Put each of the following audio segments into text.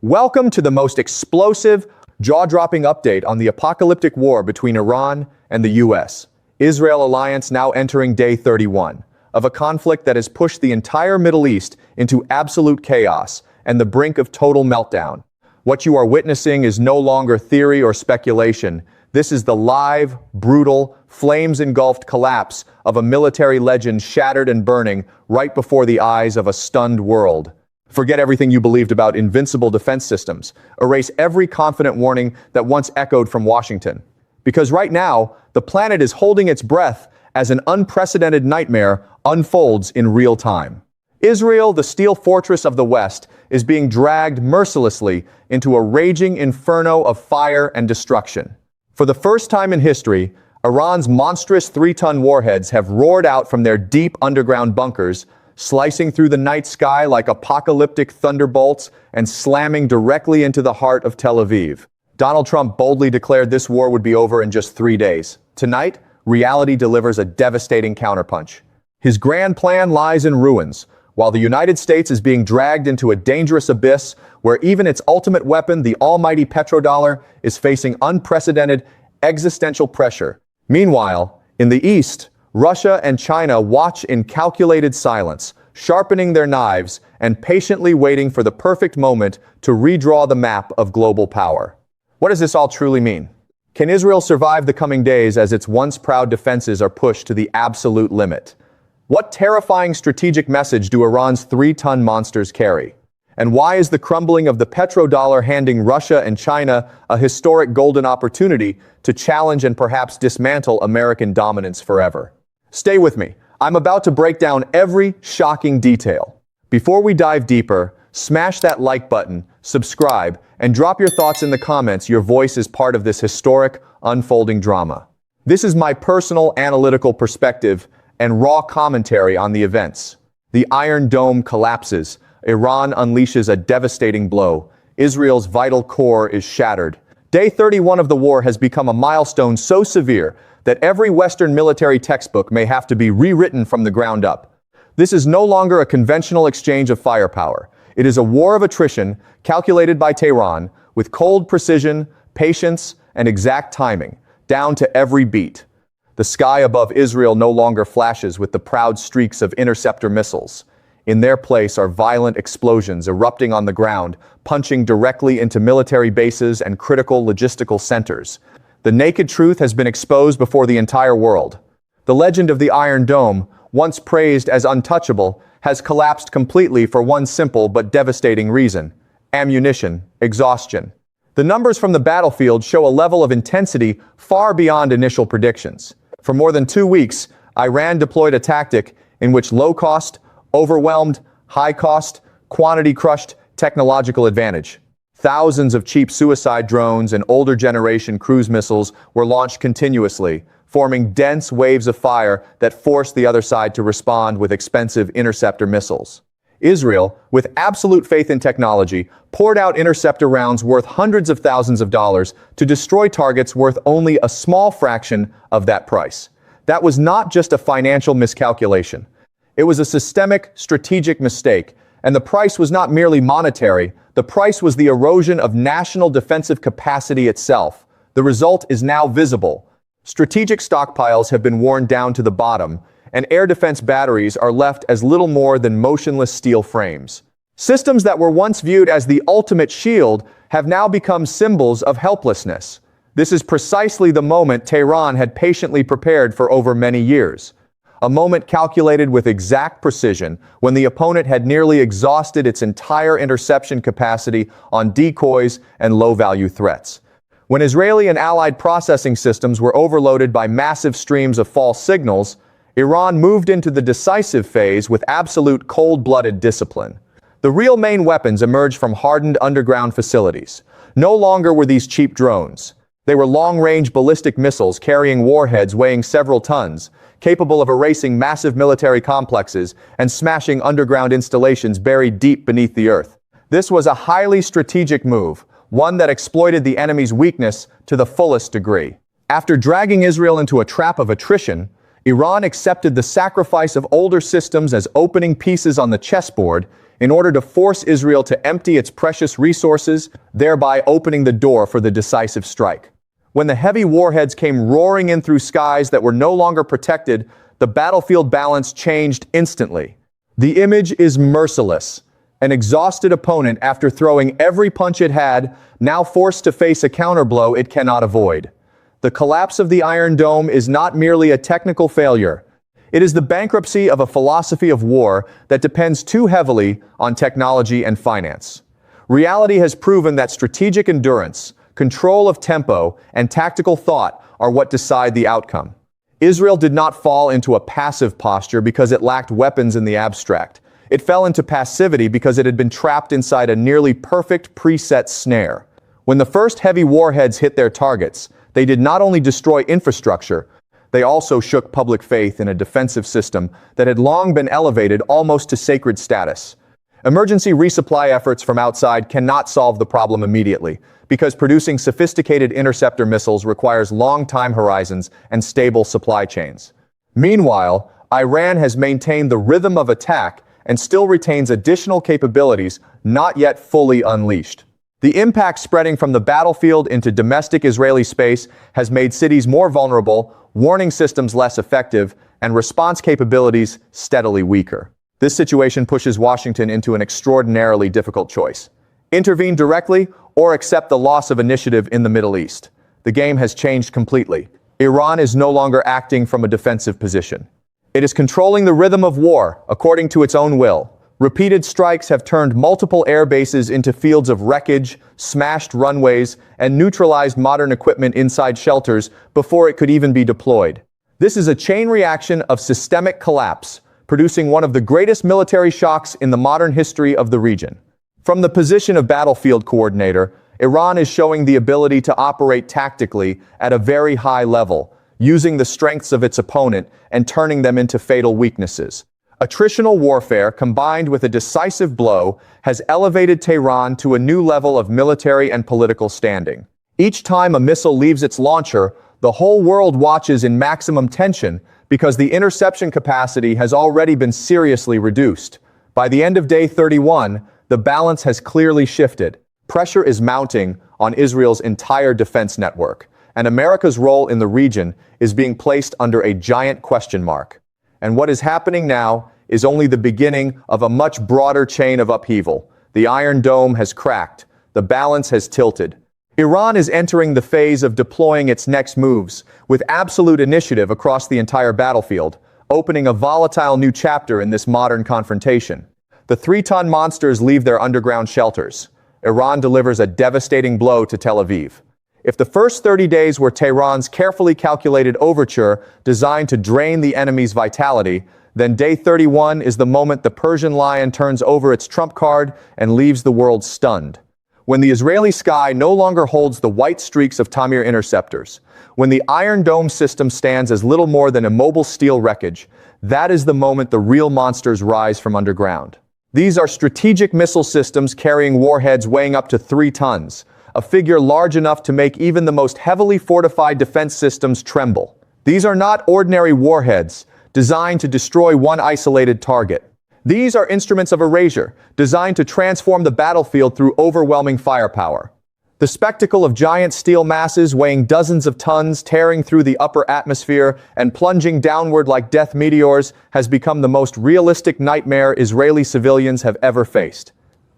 Welcome to the most explosive, jaw-dropping update on the apocalyptic war between Iran and the US-Israel alliance now entering day 31 of a conflict that has pushed the entire Middle East into absolute chaos and the brink of total meltdown. What you are witnessing is no longer theory or speculation. This is the live, brutal, flames-engulfed collapse of a military legend shattered and burning right before the eyes of a stunned world. Forget everything you believed about invincible defense systems. Erase every confident warning that once echoed from Washington. Because right now, the planet is holding its breath as an unprecedented nightmare unfolds in real time. Israel, the steel fortress of the West, is being dragged mercilessly into a raging inferno of fire and destruction. For the first time in history, Iran's monstrous 3-ton warheads have roared out from their deep underground bunkers, slicing through the night sky like apocalyptic thunderbolts and slamming directly into the heart of Tel Aviv. Donald Trump boldly declared this war would be over in just 3 days. Tonight, reality delivers a devastating counterpunch. His grand plan lies in ruins, while the United States is being dragged into a dangerous abyss where even its ultimate weapon, the almighty petrodollar, is facing unprecedented existential pressure. Meanwhile, in the East, Russia and China watch in calculated silence, sharpening their knives and patiently waiting for the perfect moment to redraw the map of global power. What does this all truly mean? Can Israel survive the coming days as its once proud defenses are pushed to the absolute limit? What terrifying strategic message do Iran's 3-ton monsters carry? And why is the crumbling of the petrodollar handing Russia and China a historic golden opportunity to challenge and perhaps dismantle American dominance forever? Stay with me. I'm about to break down every shocking detail. Before we dive deeper, smash that like button, subscribe, and drop your thoughts in the comments. Your voice is part of this historic, unfolding drama. This is my personal analytical perspective and raw commentary on the events. The Iron Dome collapses. Iran unleashes a devastating blow. Israel's vital core is shattered. Day 31 of the war has become a milestone so severe that every Western military textbook may have to be rewritten from the ground up. This is no longer a conventional exchange of firepower. It is a war of attrition calculated by Tehran with cold precision, patience, and exact timing, down to every beat. The sky above Israel no longer flashes with the proud streaks of interceptor missiles. In their place are violent explosions erupting on the ground, punching directly into military bases and critical logistical centers. The naked truth has been exposed before the entire world. The legend of the Iron Dome, once praised as untouchable, has collapsed completely for one simple but devastating reason: ammunition exhaustion. The numbers from the battlefield show a level of intensity far beyond initial predictions. For more than 2 weeks, Iran deployed a tactic in which low-cost, overwhelmed, high-cost, quantity-crushed technological advantage. Thousands of cheap suicide drones and older generation cruise missiles were launched continuously, forming dense waves of fire that forced the other side to respond with expensive interceptor missiles. Israel, with absolute faith in technology, poured out interceptor rounds worth hundreds of thousands of dollars to destroy targets worth only a small fraction of that price. That was not just a financial miscalculation. It was a systemic, strategic mistake, and the price was not merely monetary. The price was the erosion of national defensive capacity itself. The result is now visible. Strategic stockpiles have been worn down to the bottom, and air defense batteries are left as little more than motionless steel frames. Systems that were once viewed as the ultimate shield have now become symbols of helplessness. This is precisely the moment Tehran had patiently prepared for over many years. A moment calculated with exact precision when the opponent had nearly exhausted its entire interception capacity on decoys and low-value threats. When Israeli and allied processing systems were overloaded by massive streams of false signals, Iran moved into the decisive phase with absolute cold-blooded discipline. The real main weapons emerged from hardened underground facilities. No longer were these cheap drones. They were long-range ballistic missiles carrying warheads weighing several tons, capable of erasing massive military complexes and smashing underground installations buried deep beneath the earth. This was a highly strategic move, one that exploited the enemy's weakness to the fullest degree. After dragging Israel into a trap of attrition, Iran accepted the sacrifice of older systems as opening pieces on the chessboard in order to force Israel to empty its precious resources, thereby opening the door for the decisive strike. When the heavy warheads came roaring in through skies that were no longer protected, the battlefield balance changed instantly. The image is merciless. An exhausted opponent, after throwing every punch it had, now forced to face a counterblow it cannot avoid. The collapse of the Iron Dome is not merely a technical failure. It is the bankruptcy of a philosophy of war that depends too heavily on technology and finance. Reality has proven that strategic endurance, control of tempo, and tactical thought are what decide the outcome. Israel did not fall into a passive posture because it lacked weapons in the abstract. It fell into passivity because it had been trapped inside a nearly perfect preset snare. When the first heavy warheads hit their targets, they did not only destroy infrastructure, they also shook public faith in a defensive system that had long been elevated almost to sacred status. Emergency resupply efforts from outside cannot solve the problem immediately, because producing sophisticated interceptor missiles requires long time horizons and stable supply chains. Meanwhile, Iran has maintained the rhythm of attack and still retains additional capabilities not yet fully unleashed. The impact spreading from the battlefield into domestic Israeli space has made cities more vulnerable, warning systems less effective, and response capabilities steadily weaker. This situation pushes Washington into an extraordinarily difficult choice: intervene directly or accept the loss of initiative in the Middle East. The game has changed completely. Iran is no longer acting from a defensive position. It is controlling the rhythm of war according to its own will. Repeated strikes have turned multiple air bases into fields of wreckage, smashed runways, and neutralized modern equipment inside shelters before it could even be deployed. This is a chain reaction of systemic collapse, producing one of the greatest military shocks in the modern history of the region. From the position of battlefield coordinator, Iran is showing the ability to operate tactically at a very high level, using the strengths of its opponent and turning them into fatal weaknesses. Attritional warfare combined with a decisive blow has elevated Tehran to a new level of military and political standing. Each time a missile leaves its launcher, the whole world watches in maximum tension because the interception capacity has already been seriously reduced. By the end of day 31, the balance has clearly shifted. Pressure is mounting on Israel's entire defense network, and America's role in the region is being placed under a giant question mark. And what is happening now is only the beginning of a much broader chain of upheaval. The Iron Dome has cracked. The balance has tilted. Iran is entering the phase of deploying its next moves with absolute initiative across the entire battlefield, opening a volatile new chapter in this modern confrontation. The 3-ton monsters leave their underground shelters. Iran delivers a devastating blow to Tel Aviv. If the first 30 days were Tehran's carefully calculated overture designed to drain the enemy's vitality, then day 31 is the moment the Persian lion turns over its trump card and leaves the world stunned. When the Israeli sky no longer holds the white streaks of Tamir interceptors, when the Iron Dome system stands as little more than immobile steel wreckage, that is the moment the real monsters rise from underground. These are strategic missile systems carrying warheads weighing up to 3 tons, a figure large enough to make even the most heavily fortified defense systems tremble. These are not ordinary warheads designed to destroy one isolated target. These are instruments of erasure, designed to transform the battlefield through overwhelming firepower. The spectacle of giant steel masses weighing dozens of tons tearing through the upper atmosphere and plunging downward like death meteors has become the most realistic nightmare Israeli civilians have ever faced.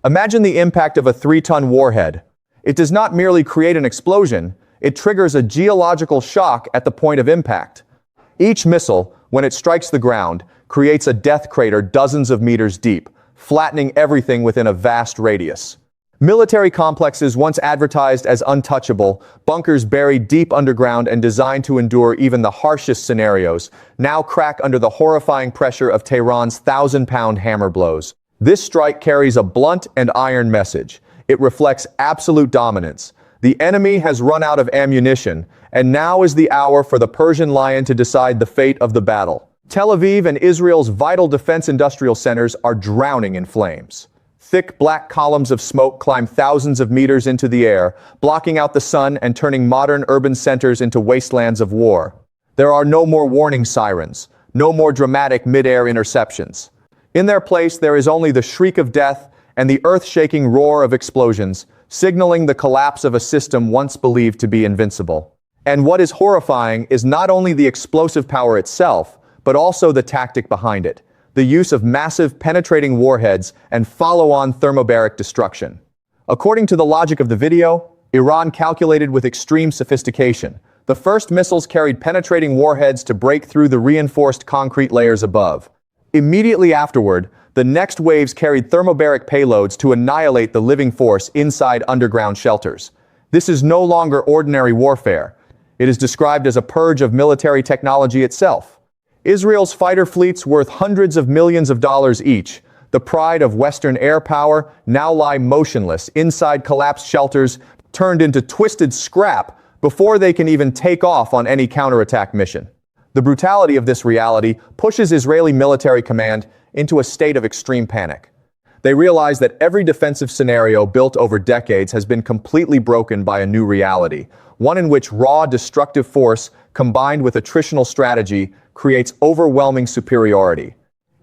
Imagine the impact of a 3-ton warhead. It does not merely create an explosion, it triggers a geological shock at the point of impact. Each missile, when it strikes the ground, creates a death crater dozens of meters deep, flattening everything within a vast radius. Military complexes once advertised as untouchable, bunkers buried deep underground and designed to endure even the harshest scenarios, now crack under the horrifying pressure of Tehran's 1,000-pound hammer blows. This strike carries a blunt and iron message. It reflects absolute dominance. The enemy has run out of ammunition, and now is the hour for the Persian lion to decide the fate of the battle. Tel Aviv and Israel's vital defense industrial centers are drowning in flames. Thick black columns of smoke climb thousands of meters into the air, blocking out the sun and turning modern urban centers into wastelands of war. There are no more warning sirens, no more dramatic mid-air interceptions. In their place, there is only the shriek of death and the earth-shaking roar of explosions, signaling the collapse of a system once believed to be invincible. And what is horrifying is not only the explosive power itself, but also the tactic behind it: the use of massive penetrating warheads and follow-on thermobaric destruction. According to the logic of the video, Iran calculated with extreme sophistication. The first missiles carried penetrating warheads to break through the reinforced concrete layers above. Immediately afterward, the next waves carried thermobaric payloads to annihilate the living force inside underground shelters. This is no longer ordinary warfare. It is described as a purge of military technology itself. Israel's fighter fleets, worth hundreds of millions of dollars each, the pride of Western air power, now lie motionless inside collapsed shelters, turned into twisted scrap before they can even take off on any counterattack mission. The brutality of this reality pushes Israeli military command into a state of extreme panic. They realize that every defensive scenario built over decades has been completely broken by a new reality, one in which raw destructive force combined with attritional strategy creates overwhelming superiority.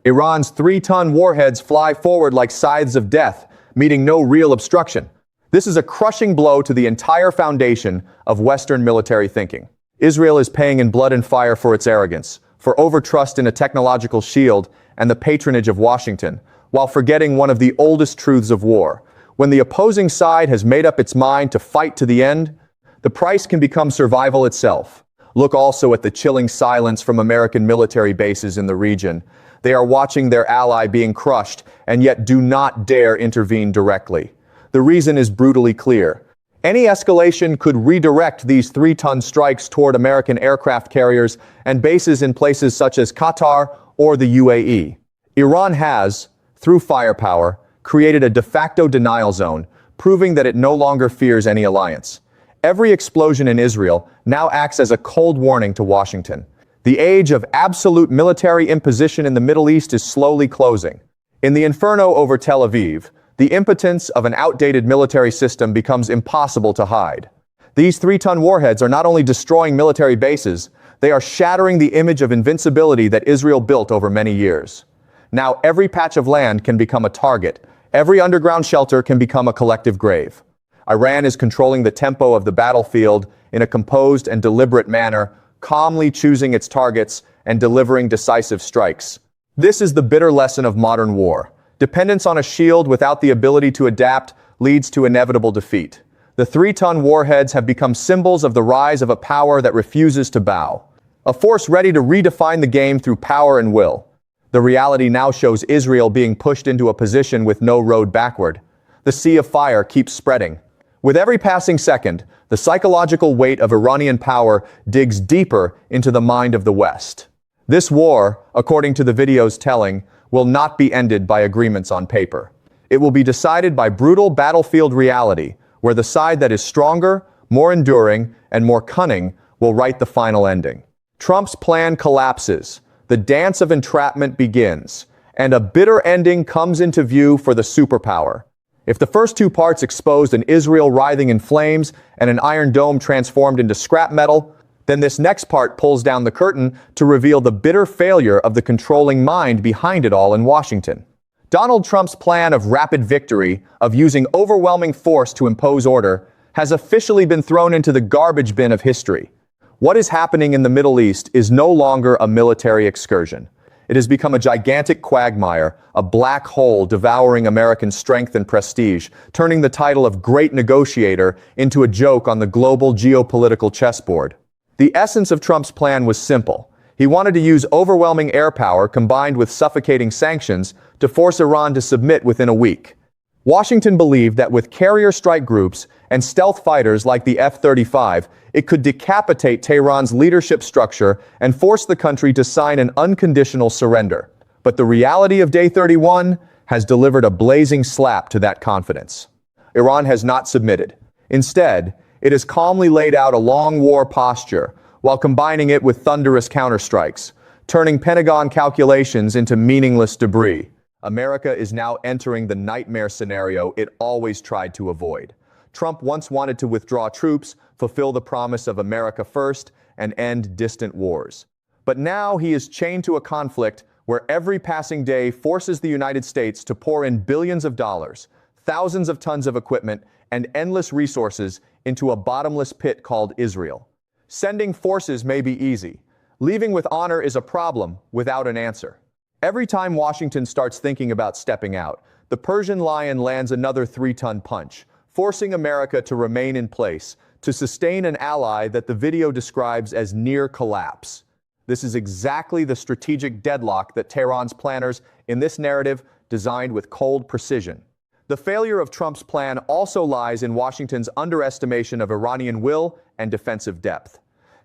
Iran's 3-ton warheads fly forward like scythes of death, meeting no real obstruction. This is a crushing blow to the entire foundation of Western military thinking. Israel is paying in blood and fire for its arrogance, for overtrust in a technological shield and the patronage of Washington, while forgetting one of the oldest truths of war. When the opposing side has made up its mind to fight to the end, the price can become survival itself. Look also at the chilling silence from American military bases in the region. They are watching their ally being crushed and yet do not dare intervene directly. The reason is brutally clear. Any escalation could redirect these 3-ton strikes toward American aircraft carriers and bases in places such as Qatar or the UAE. Iran has, through firepower, created a de facto denial zone, proving that it no longer fears any alliance. Every explosion in Israel now acts as a cold warning to Washington. The age of absolute military imposition in the Middle East is slowly closing. In the inferno over Tel Aviv, the impotence of an outdated military system becomes impossible to hide. These 3-ton warheads are not only destroying military bases, they are shattering the image of invincibility that Israel built over many years. Now every patch of land can become a target. Every underground shelter can become a collective grave. Iran is controlling the tempo of the battlefield in a composed and deliberate manner, calmly choosing its targets and delivering decisive strikes. This is the bitter lesson of modern war. Dependence on a shield without the ability to adapt leads to inevitable defeat. The 3-ton warheads have become symbols of the rise of a power that refuses to bow. A force ready to redefine the game through power and will. The reality now shows Israel being pushed into a position with no road backward. The sea of fire keeps spreading. With every passing second, the psychological weight of Iranian power digs deeper into the mind of the West. This war, according to the video's telling, will not be ended by agreements on paper. It will be decided by brutal battlefield reality, where the side that is stronger, more enduring, and more cunning will write the final ending. Trump's plan collapses, the dance of entrapment begins, and a bitter ending comes into view for the superpower. If the first 2 parts exposed an Israel writhing in flames and an Iron Dome transformed into scrap metal, then this next part pulls down the curtain to reveal the bitter failure of the controlling mind behind it all in Washington. Donald Trump's plan of rapid victory, of using overwhelming force to impose order, has officially been thrown into the garbage bin of history. What is happening in the Middle East is no longer a military excursion. It has become a gigantic quagmire, a black hole devouring American strength and prestige, turning the title of great negotiator into a joke on the global geopolitical chessboard. The essence of Trump's plan was simple. He wanted to use overwhelming air power combined with suffocating sanctions to force Iran to submit within a week. Washington believed that with carrier strike groups and stealth fighters like the F-35, it could decapitate Tehran's leadership structure and force the country to sign an unconditional surrender. But the reality of Day 31 has delivered a blazing slap to that confidence. Iran has not submitted. Instead, it has calmly laid out a long war posture while combining it with thunderous counterstrikes, turning Pentagon calculations into meaningless debris. America is now entering the nightmare scenario it always tried to avoid. Trump once wanted to withdraw troops, fulfill the promise of America first, and end distant wars. But now he is chained to a conflict where every passing day forces the United States to pour in billions of dollars, thousands of tons of equipment, and endless resources into a bottomless pit called Israel. Sending forces may be easy. Leaving with honor is a problem without an answer. Every time Washington starts thinking about stepping out, the Persian lion lands another 3-ton punch, forcing America to remain in place, to sustain an ally that the video describes as near collapse. This is exactly the strategic deadlock that Tehran's planners in this narrative designed with cold precision. The failure of Trump's plan also lies in Washington's underestimation of Iranian will and defensive depth.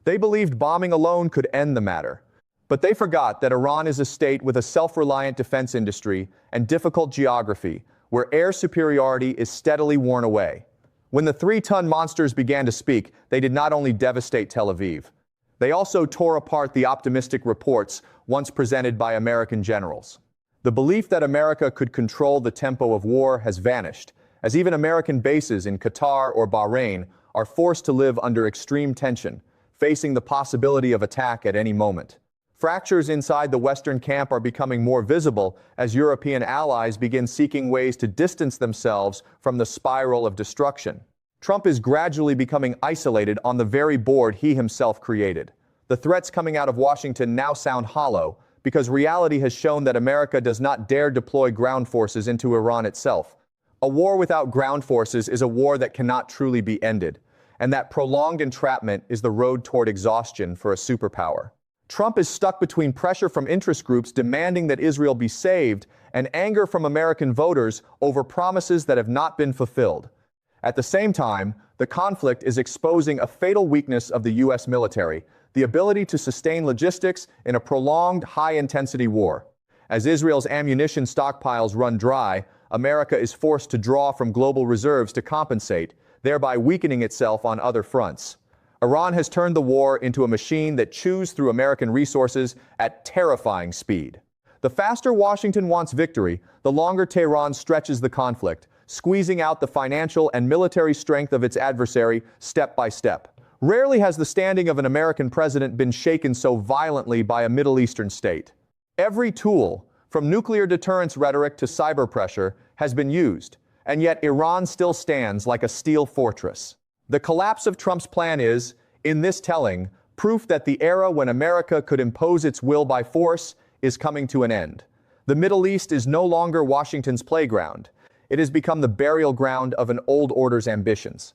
They believed bombing alone could end the matter. But they forgot that Iran is a state with a self-reliant defense industry and difficult geography, where air superiority is steadily worn away. When the 3-ton monsters began to speak, they did not only devastate Tel Aviv. They also tore apart the optimistic reports once presented by American generals. The belief that America could control the tempo of war has vanished, as even American bases in Qatar or Bahrain are forced to live under extreme tension, facing the possibility of attack at any moment. Fractures inside the Western camp are becoming more visible as European allies begin seeking ways to distance themselves from the spiral of destruction. Trump is gradually becoming isolated on the very board he himself created. The threats coming out of Washington now sound hollow, because reality has shown that America does not dare deploy ground forces into Iran itself. A war without ground forces is a war that cannot truly be ended, and that prolonged entrapment is the road toward exhaustion for a superpower. Trump is stuck between pressure from interest groups demanding that Israel be saved and anger from American voters over promises that have not been fulfilled. At the same time, the conflict is exposing a fatal weakness of the U.S. military, the ability to sustain logistics in a prolonged, high-intensity war. As Israel's ammunition stockpiles run dry, America is forced to draw from global reserves to compensate, thereby weakening itself on other fronts. Iran has turned the war into a machine that chews through American resources at terrifying speed. The faster Washington wants victory, the longer Tehran stretches the conflict, squeezing out the financial and military strength of its adversary step by step. Rarely has the standing of an American president been shaken so violently by a Middle Eastern state. Every tool, from nuclear deterrence rhetoric to cyber pressure, has been used, and yet Iran still stands like a steel fortress. The collapse of Trump's plan is, in this telling, proof that the era when America could impose its will by force is coming to an end. The Middle East is no longer Washington's playground. It has become the burial ground of an old order's ambitions.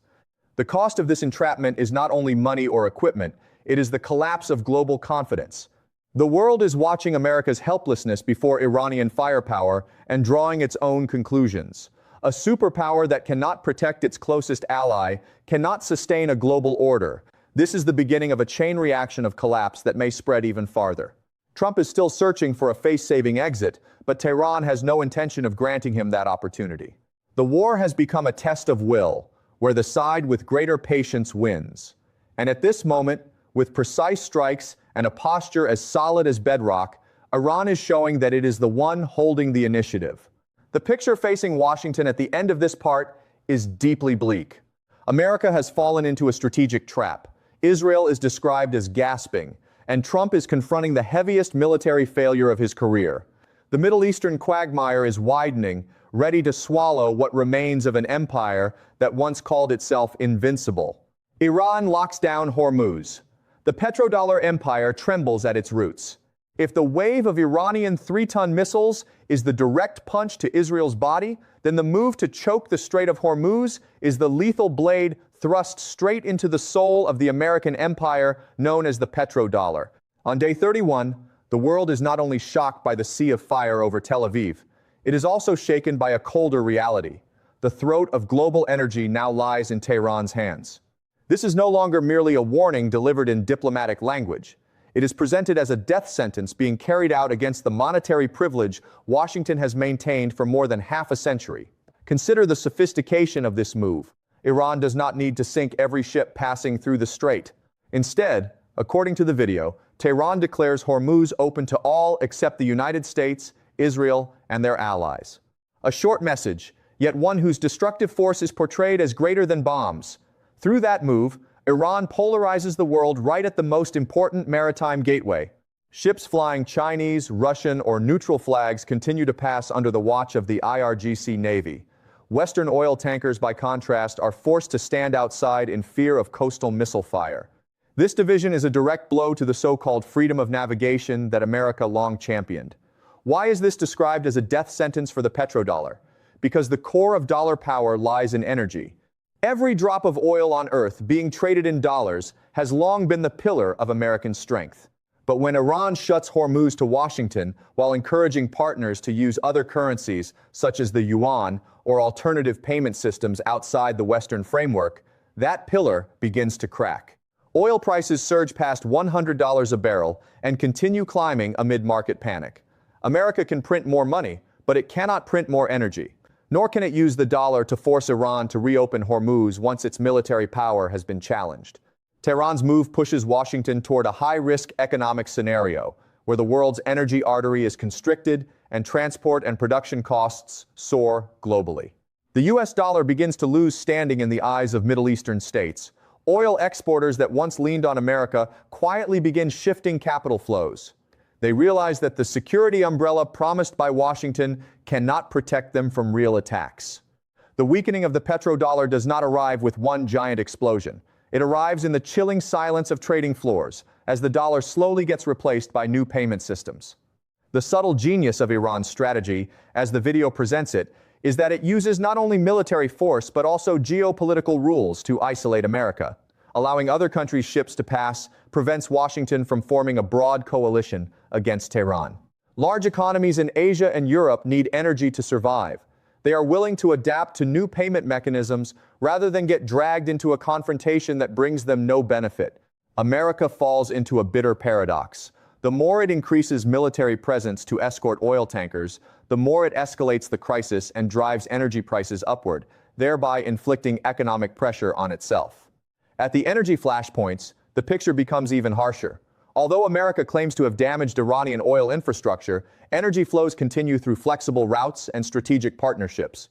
The cost of this entrapment is not only money or equipment, it is the collapse of global confidence. The world is watching America's helplessness before Iranian firepower and drawing its own conclusions. A superpower that cannot protect its closest ally cannot sustain a global order. This is the beginning of a chain reaction of collapse that may spread even farther. Trump is still searching for a face-saving exit, but Tehran has no intention of granting him that opportunity. The war has become a test of will, where the side with greater patience wins. And at this moment, with precise strikes and a posture as solid as bedrock, Iran is showing that it is the one holding the initiative. The picture facing Washington at the end of this part is deeply bleak. America has fallen into a strategic trap. Israel is described as gasping, and Trump is confronting the heaviest military failure of his career. The Middle Eastern quagmire is widening, ready to swallow what remains of an empire that once called itself invincible. Iran locks down Hormuz. The petrodollar empire trembles at its roots. If the wave of Iranian 3-ton missiles is the direct punch to Israel's body, then the move to choke the Strait of Hormuz is the lethal blade thrust straight into the soul of the American empire known as the petrodollar. On day 31, the world is not only shocked by the sea of fire over Tel Aviv, it is also shaken by a colder reality. The throat of global energy now lies in Tehran's hands. This is no longer merely a warning delivered in diplomatic language. It is presented as a death sentence being carried out against the monetary privilege Washington has maintained for more than half a century. Consider the sophistication of this move. Iran does not need to sink every ship passing through the strait. Instead, according to the video, Tehran declares Hormuz open to all except the United States, Israel, and their allies. A short message, yet one whose destructive force is portrayed as greater than bombs. Through that move, Iran polarizes the world right at the most important maritime gateway. Ships flying Chinese, Russian, or neutral flags continue to pass under the watch of the IRGC Navy. Western oil tankers, by contrast, are forced to stand outside in fear of coastal missile fire. This division is a direct blow to the so-called freedom of navigation that America long championed. Why is this described as a death sentence for the petrodollar? Because the core of dollar power lies in energy. Every drop of oil on Earth being traded in dollars has long been the pillar of American strength. But when Iran shuts Hormuz to Washington while encouraging partners to use other currencies, such as the yuan or alternative payment systems outside the Western framework, that pillar begins to crack. Oil prices surge past $100 a barrel and continue climbing amid market panic. America can print more money, but it cannot print more energy. Nor can it use the dollar to force Iran to reopen Hormuz once its military power has been challenged. Tehran's move pushes Washington toward a high-risk economic scenario, where the world's energy artery is constricted and transport and production costs soar globally. The US dollar begins to lose standing in the eyes of Middle Eastern states. Oil exporters that once leaned on America quietly begin shifting capital flows. They realize that the security umbrella promised by Washington cannot protect them from real attacks. The weakening of the petrodollar does not arrive with one giant explosion. It arrives in the chilling silence of trading floors, as the dollar slowly gets replaced by new payment systems. The subtle genius of Iran's strategy, as the video presents it, is that it uses not only military force but also geopolitical rules to isolate America. Allowing other countries' ships to pass prevents Washington from forming a broad coalition against Tehran. Large economies in Asia and Europe need energy to survive. They are willing to adapt to new payment mechanisms rather than get dragged into a confrontation that brings them no benefit. America falls into a bitter paradox. The more it increases military presence to escort oil tankers, the more it escalates the crisis and drives energy prices upward, thereby inflicting economic pressure on itself. At the energy flashpoints, the picture becomes even harsher. Although America claims to have damaged Iranian oil infrastructure, energy flows continue through flexible routes and strategic partnerships.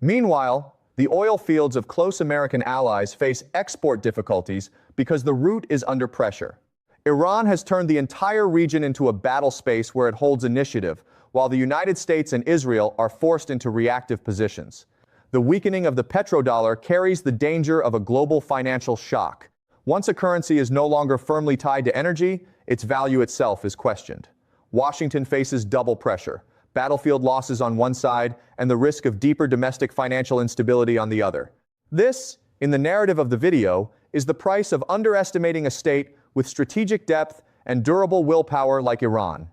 Meanwhile, the oil fields of close American allies face export difficulties because the route is under pressure. Iran has turned the entire region into a battle space where it holds initiative, while the United States and Israel are forced into reactive positions. The weakening of the petrodollar carries the danger of a global financial shock. Once a currency is no longer firmly tied to energy, its value itself is questioned. Washington faces double pressure: battlefield losses on one side and the risk of deeper domestic financial instability on the other. This, in the narrative of the video, is the price of underestimating a state with strategic depth and durable willpower like Iran.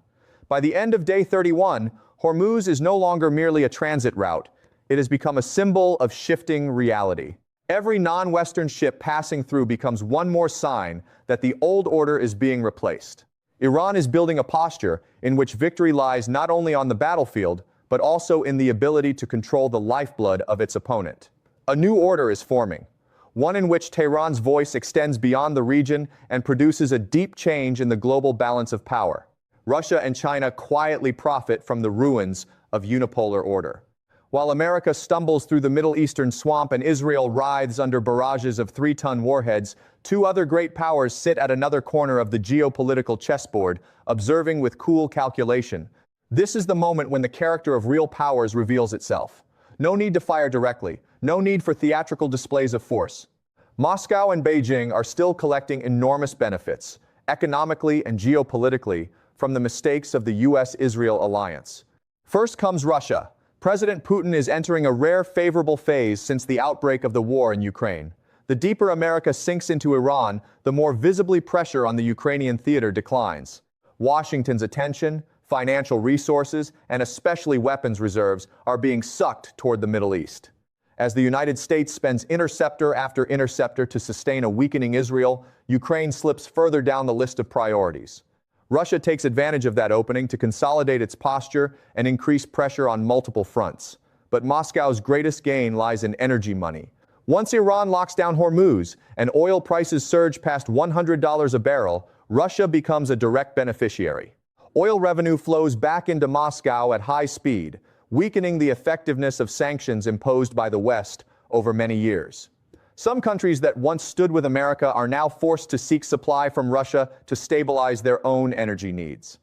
By the end of day 31, Hormuz is no longer merely a transit route. It has become a symbol of shifting reality. Every non-Western ship passing through becomes one more sign that the old order is being replaced. Iran is building a posture in which victory lies not only on the battlefield, but also in the ability to control the lifeblood of its opponent. A new order is forming, one in which Tehran's voice extends beyond the region and produces a deep change in the global balance of power. Russia and China quietly profit from the ruins of unipolar order. While America stumbles through the Middle Eastern swamp and Israel writhes under barrages of 3-ton warheads, two other great powers sit at another corner of the geopolitical chessboard, observing with cool calculation. This is the moment when the character of real powers reveals itself. No need to fire directly, no need for theatrical displays of force. Moscow and Beijing are still collecting enormous benefits, economically and geopolitically, from the mistakes of the US-Israel alliance. First comes Russia. President Putin is entering a rare favorable phase since the outbreak of the war in Ukraine. The deeper America sinks into Iran, the more visibly pressure on the Ukrainian theater declines. Washington's attention, financial resources, and especially weapons reserves are being sucked toward the Middle East. As the United States spends interceptor after interceptor to sustain a weakening Israel, Ukraine slips further down the list of priorities. Russia takes advantage of that opening to consolidate its posture and increase pressure on multiple fronts. But Moscow's greatest gain lies in energy money. Once Iran locks down Hormuz and oil prices surge past $100 a barrel, Russia becomes a direct beneficiary. Oil revenue flows back into Moscow at high speed, weakening the effectiveness of sanctions imposed by the West over many years. Some countries that once stood with America are now forced to seek supply from Russia to stabilize their own energy needs.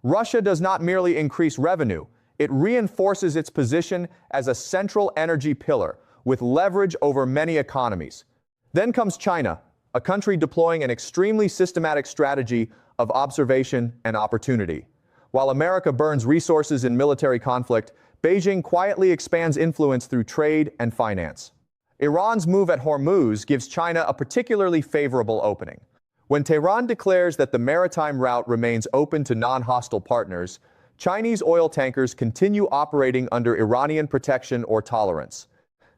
Russia does not merely increase revenue, it reinforces its position as a central energy pillar with leverage over many economies. Then comes China, a country deploying an extremely systematic strategy of observation and opportunity. While America burns resources in military conflict, Beijing quietly expands influence through trade and finance. Iran's move at Hormuz gives China a particularly favorable opening. When Tehran declares that the maritime route remains open to non-hostile partners, Chinese oil tankers continue operating under Iranian protection or tolerance.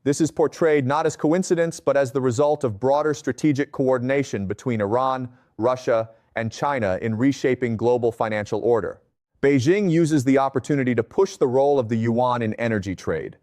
This is portrayed not as coincidence, but as the result of broader strategic coordination between Iran, Russia, and China in reshaping global financial order. Beijing uses the opportunity to push the role of the yuan in energy trade.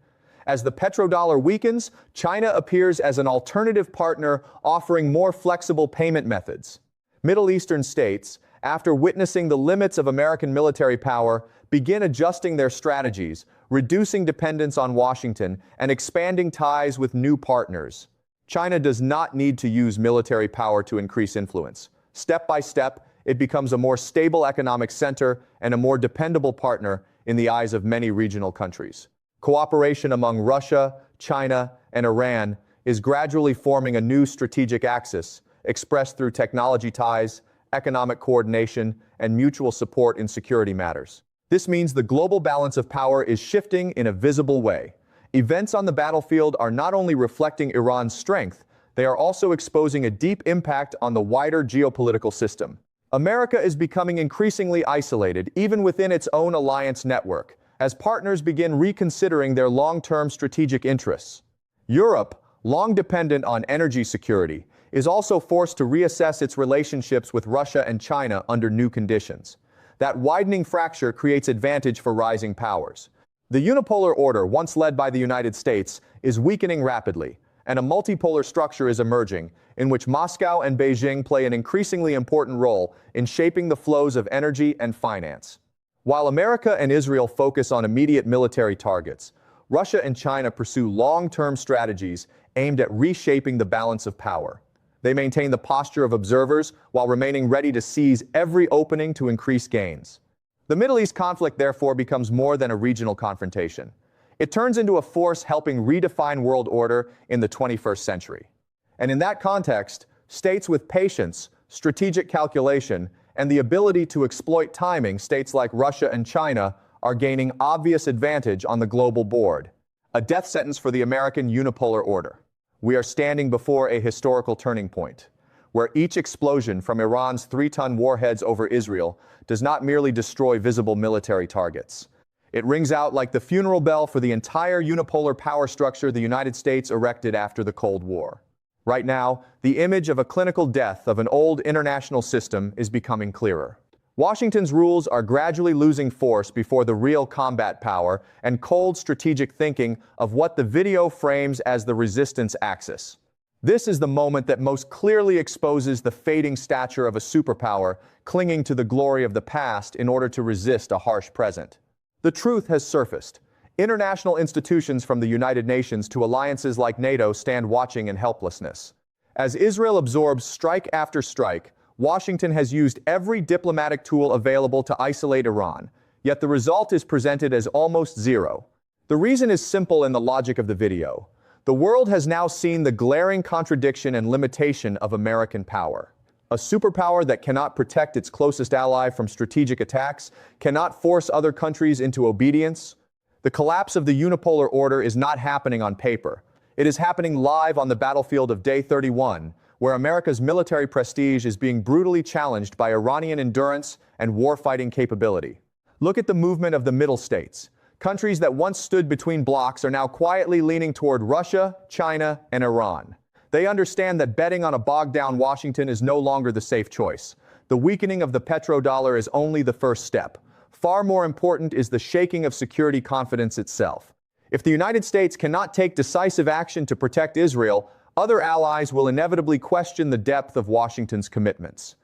As the petrodollar weakens, China appears as an alternative partner offering more flexible payment methods. Middle Eastern states, after witnessing the limits of American military power, begin adjusting their strategies, reducing dependence on Washington, and expanding ties with new partners. China does not need to use military power to increase influence. Step by step, it becomes a more stable economic center and a more dependable partner in the eyes of many regional countries. Cooperation among Russia, China, and Iran is gradually forming a new strategic axis, expressed through technology ties, economic coordination, and mutual support in security matters. This means the global balance of power is shifting in a visible way. Events on the battlefield are not only reflecting Iran's strength, they are also exposing a deep impact on the wider geopolitical system. America is becoming increasingly isolated, even within its own alliance network, as partners begin reconsidering their long-term strategic interests. Europe, long dependent on energy security, is also forced to reassess its relationships with Russia and China under new conditions. That widening fracture creates advantage for rising powers. The unipolar order, once led by the United States, is weakening rapidly, and a multipolar structure is emerging, in which Moscow and Beijing play an increasingly important role in shaping the flows of energy and finance. While America and Israel focus on immediate military targets, Russia and China pursue long-term strategies aimed at reshaping the balance of power. They maintain the posture of observers while remaining ready to seize every opening to increase gains. The Middle East conflict, therefore, becomes more than a regional confrontation. It turns into a force helping redefine world order in the 21st century. And in that context, states with patience, strategic calculation, and the ability to exploit timing, states like Russia and China, are gaining obvious advantage on the global board. A death sentence for the American unipolar order. We are standing before a historical turning point, where each explosion from Iran's 3-ton warheads over Israel does not merely destroy visible military targets. It rings out like the funeral bell for the entire unipolar power structure the United States erected after the Cold War. Right now, the image of a clinical death of an old international system is becoming clearer. Washington's rules are gradually losing force before the real combat power and cold strategic thinking of what the video frames as the resistance axis. This is the moment that most clearly exposes the fading stature of a superpower clinging to the glory of the past in order to resist a harsh present. The truth has surfaced. International institutions from the United Nations to alliances like NATO stand watching in helplessness. As Israel absorbs strike after strike, Washington has used every diplomatic tool available to isolate Iran, yet the result is presented as almost zero. The reason is simple in the logic of the video. The world has now seen the glaring contradiction and limitation of American power. A superpower that cannot protect its closest ally from strategic attacks, cannot force other countries into obedience. The collapse of the unipolar order is not happening on paper. It is happening live on the battlefield of Day 31, where America's military prestige is being brutally challenged by Iranian endurance and warfighting capability. Look at the movement of the Middle States. Countries that once stood between blocs are now quietly leaning toward Russia, China, and Iran. They understand that betting on a bogged-down Washington is no longer the safe choice. The weakening of the petrodollar is only the first step. Far more important is the shaking of security confidence itself. If the United States cannot take decisive action to protect Israel, other allies will inevitably question the depth of Washington's commitments.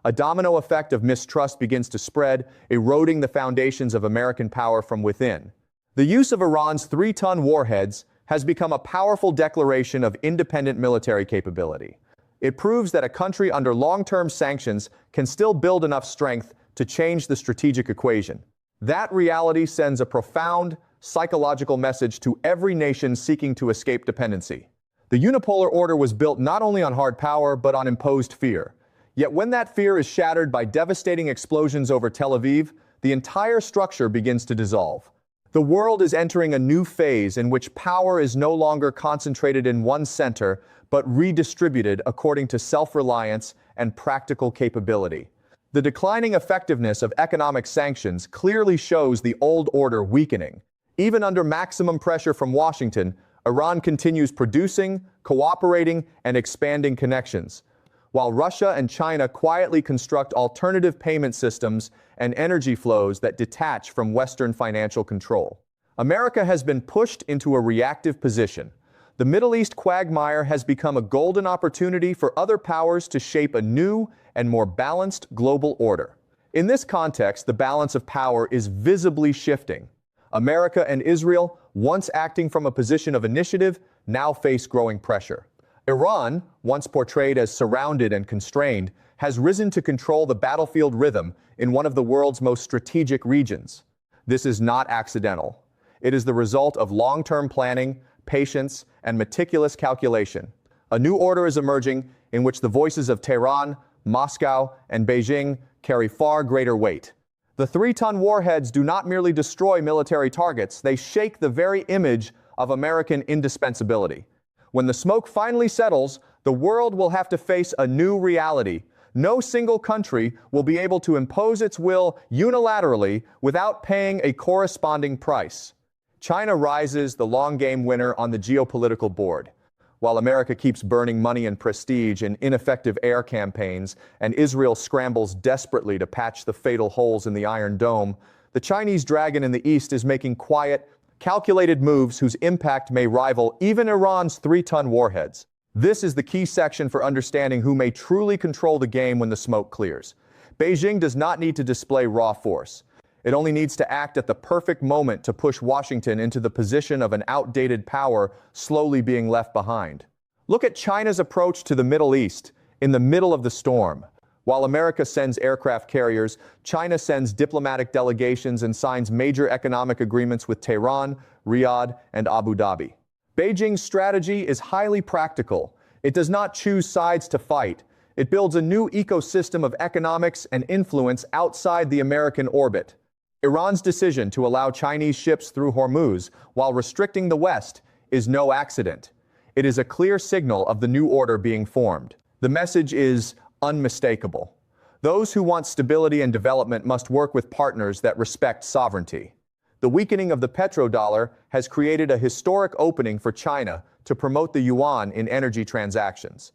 A domino effect of mistrust begins to spread, eroding the foundations of American power from within. The use of Iran's 3-ton warheads, has become a powerful declaration of independent military capability. It proves that a country under long-term sanctions can still build enough strength to change the strategic equation. That reality sends a profound, psychological message to every nation seeking to escape dependency. The unipolar order was built not only on hard power but on imposed fear. Yet when that fear is shattered by devastating explosions over Tel Aviv, the entire structure begins to dissolve. The world is entering a new phase in which power is no longer concentrated in one center, but redistributed according to self-reliance and practical capability. The declining effectiveness of economic sanctions clearly shows the old order weakening. Even under maximum pressure from Washington, Iran continues producing, cooperating, and expanding connections, while Russia and China quietly construct alternative payment systems and energy flows that detach from Western financial control. America has been pushed into a reactive position. The Middle East quagmire has become a golden opportunity for other powers to shape a new and more balanced global order. In this context, the balance of power is visibly shifting. America and Israel, once acting from a position of initiative, now face growing pressure. Iran, once portrayed as surrounded and constrained, has risen to control the battlefield rhythm in one of the world's most strategic regions. This is not accidental. It is the result of long-term planning, patience, and meticulous calculation. A new order is emerging in which the voices of Tehran, Moscow, and Beijing carry far greater weight. The 3-ton warheads do not merely destroy military targets, they shake the very image of American indispensability. When the smoke finally settles, the world will have to face a new reality. No single country will be able to impose its will unilaterally without paying a corresponding price. China rises the long-game winner on the geopolitical board. While America keeps burning money and prestige in ineffective air campaigns, and Israel scrambles desperately to patch the fatal holes in the Iron Dome, the Chinese dragon in the east is making quiet, calculated moves whose impact may rival even Iran's 3-ton warheads. This is the key section for understanding who may truly control the game when the smoke clears. Beijing does not need to display raw force. It only needs to act at the perfect moment to push Washington into the position of an outdated power slowly being left behind. Look at China's approach to the Middle East, in the middle of the storm. While America sends aircraft carriers, China sends diplomatic delegations and signs major economic agreements with Tehran, Riyadh, and Abu Dhabi. Beijing's strategy is highly practical. It does not choose sides to fight. It builds a new ecosystem of economics and influence outside the American orbit. Iran's decision to allow Chinese ships through Hormuz while restricting the West is no accident. It is a clear signal of the new order being formed. The message is unmistakable. Those who want stability and development must work with partners that respect sovereignty. The weakening of the petrodollar has created a historic opening for China to promote the yuan in energy transactions.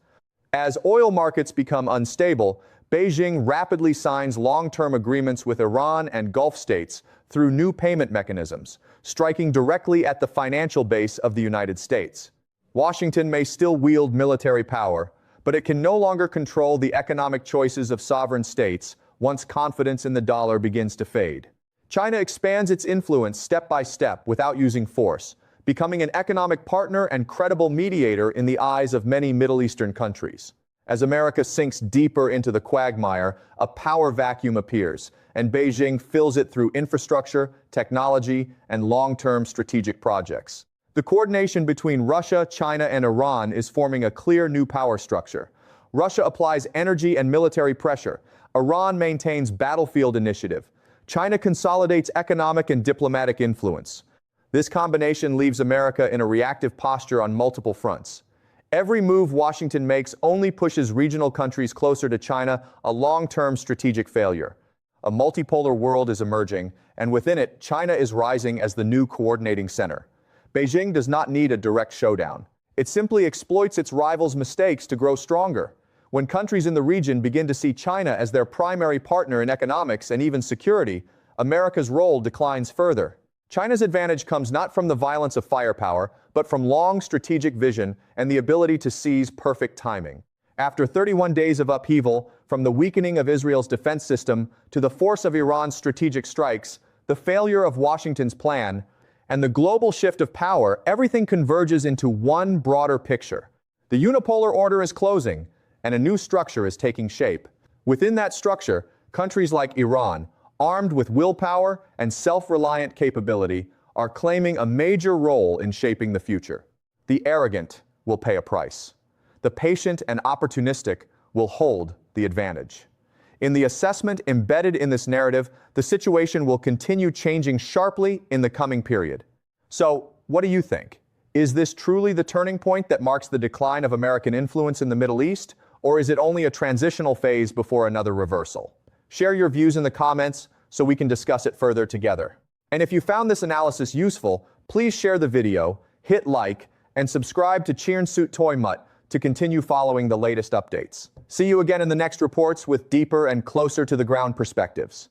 As oil markets become unstable, Beijing rapidly signs long-term agreements with Iran and Gulf states through new payment mechanisms, striking directly at the financial base of the United States. Washington may still wield military power, but it can no longer control the economic choices of sovereign states once confidence in the dollar begins to fade. China expands its influence step by step without using force, becoming an economic partner and credible mediator in the eyes of many Middle Eastern countries. As America sinks deeper into the quagmire, a power vacuum appears, and Beijing fills it through infrastructure, technology, and long-term strategic projects. The coordination between Russia, China, and Iran is forming a clear new power structure. Russia applies energy and military pressure. Iran maintains battlefield initiative. China consolidates economic and diplomatic influence. This combination leaves America in a reactive posture on multiple fronts. Every move Washington makes only pushes regional countries closer to China, a long-term strategic failure. A multipolar world is emerging, and within it, China is rising as the new coordinating center. Beijing does not need a direct showdown. It simply exploits its rivals' mistakes to grow stronger. When countries in the region begin to see China as their primary partner in economics and even security, America's role declines further. China's advantage comes not from the violence of firepower, but from long strategic vision and the ability to seize perfect timing. After 31 days of upheaval, from the weakening of Israel's defense system to the force of Iran's strategic strikes, the failure of Washington's plan, and the global shift of power, everything converges into one broader picture. The unipolar order is closing, and a new structure is taking shape. Within that structure, countries like Iran, armed with willpower and self-reliant capability, are claiming a major role in shaping the future. The arrogant will pay a price. The patient and opportunistic will hold the advantage. In the assessment embedded in this narrative, the situation will continue changing sharply in the coming period. So, what do you think? Is this truly the turning point that marks the decline of American influence in the Middle East, or is it only a transitional phase before another reversal? Share your views in the comments so we can discuss it further together. And if you found this analysis useful, please share the video, hit like, and subscribe to Jiang Xueqin to continue following the latest updates. See you again in the next reports with deeper and closer to the ground perspectives.